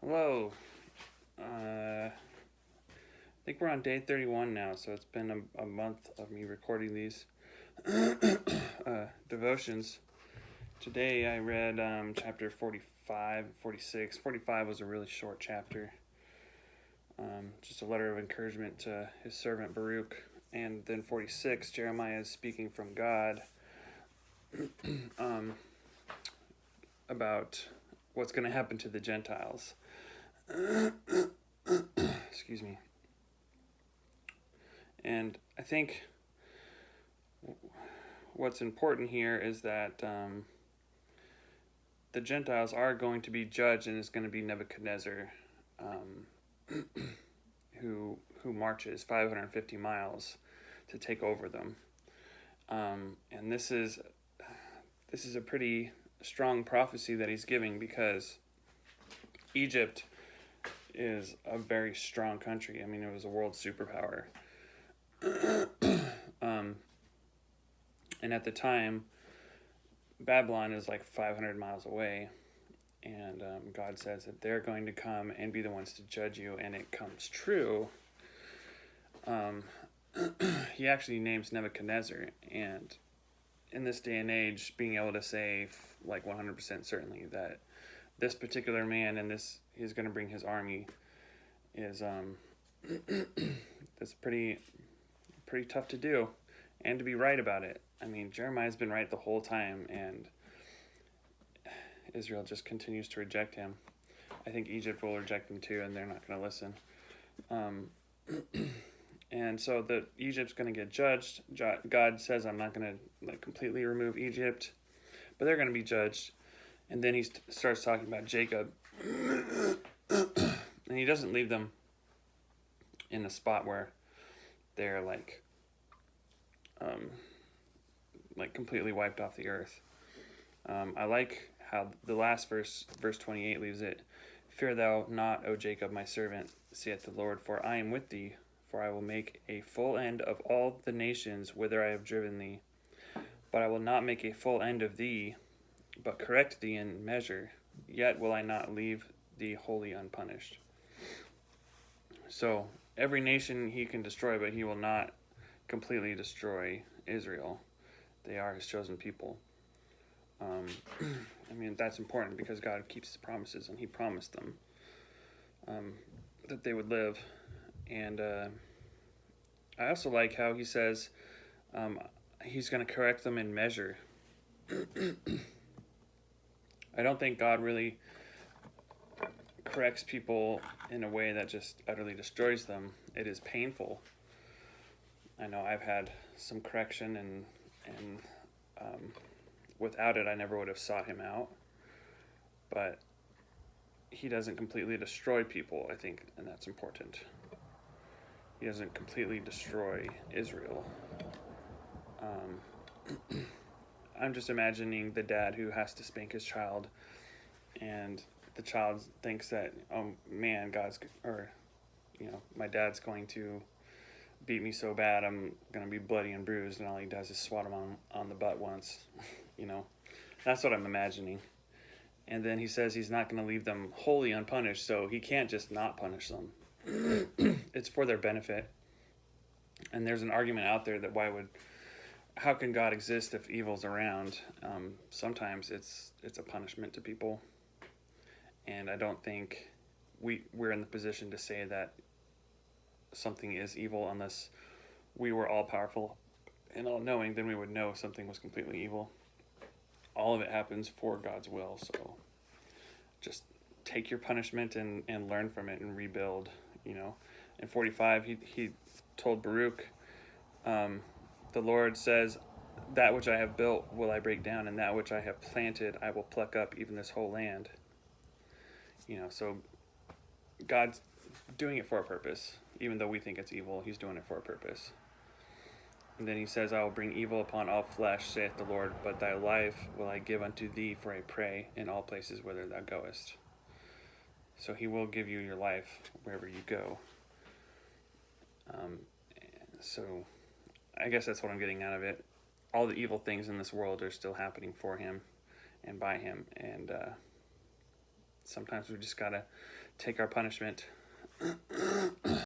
Hello. I think we're on day 31 now, so it's been a month of me recording these devotions. Today I read chapter 45, 46. 45 was a really short chapter, just a letter of encouragement to his servant Baruch. And then 46, Jeremiah is speaking from God um, about what's going to happen to the Gentiles. Excuse me. And I think what's important here is that the Gentiles are going to be judged, and it's going to be Nebuchadnezzar, who marches 550 miles to take over them. And this is a pretty strong prophecy that he's giving, because Egypt is a very strong country. I mean, it was a world superpower. And at the time, Babylon is like 500 miles away, and God says that they're going to come and be the ones to judge you, and it comes true. He actually names Nebuchadnezzar, and in this day and age, being able to say like 100% certainly that this particular man and this he's going to bring his army is that's pretty tough to do, and to be right about it. I mean, Jeremiah's been right the whole time, and Israel just continues to reject him. I think Egypt will reject him too, and they're not going to listen. And so Egypt's going to get judged. God says, I'm not going to completely remove Egypt, but they're going to be judged. And then he starts talking about Jacob, and he doesn't leave them in a spot where they're like completely wiped off the earth. I like how the last verse 28, leaves it. Fear thou not, O Jacob, my servant, saith the Lord, for I am with thee, for I will make a full end of all the nations whither I have driven thee. But I will not make a full end of thee, but correct thee in measure, yet will I not leave thee wholly unpunished. So every nation he can destroy, but he will not completely destroy Israel. They are his chosen people. I mean, that's important because God keeps his promises, and he promised them that they would live. And I also like how he says he's going to correct them in measure. I don't think God really corrects people in a way that just utterly destroys them. It is painful. I know I've had some correction, and without it, I never would have sought him out. But he doesn't completely destroy people, I think, and that's important. He doesn't completely destroy Israel. I'm just imagining the dad who has to spank his child, and the child thinks that, oh man, my dad's going to beat me so bad I'm going to be bloody and bruised, and all he does is swat him on the butt once. That's what I'm imagining. And then he says he's not going to leave them wholly unpunished, so he can't just not punish them. It's for their benefit. And there's an argument out there that how can God exist if evil's around? Sometimes it's a punishment to people, and I don't think we're in the position to say that something is evil unless we were all powerful and all knowing. Then we would know something was completely evil. All of it happens for God's will, so just take your punishment and learn from it and rebuild. In 45, he told Baruch, the Lord says, that which I have built will I break down, and that which I have planted I will pluck up, even this whole land. So God's doing it for a purpose. Even though we think it's evil, he's doing it for a purpose. And then he says, I will bring evil upon all flesh, saith the Lord, but thy life will I give unto thee for a prey in all places whither thou goest. So he will give you your life wherever you go. So I guess that's what I'm getting out of it. All the evil things in this world are still happening for him and by him. And sometimes we just gotta take our punishment.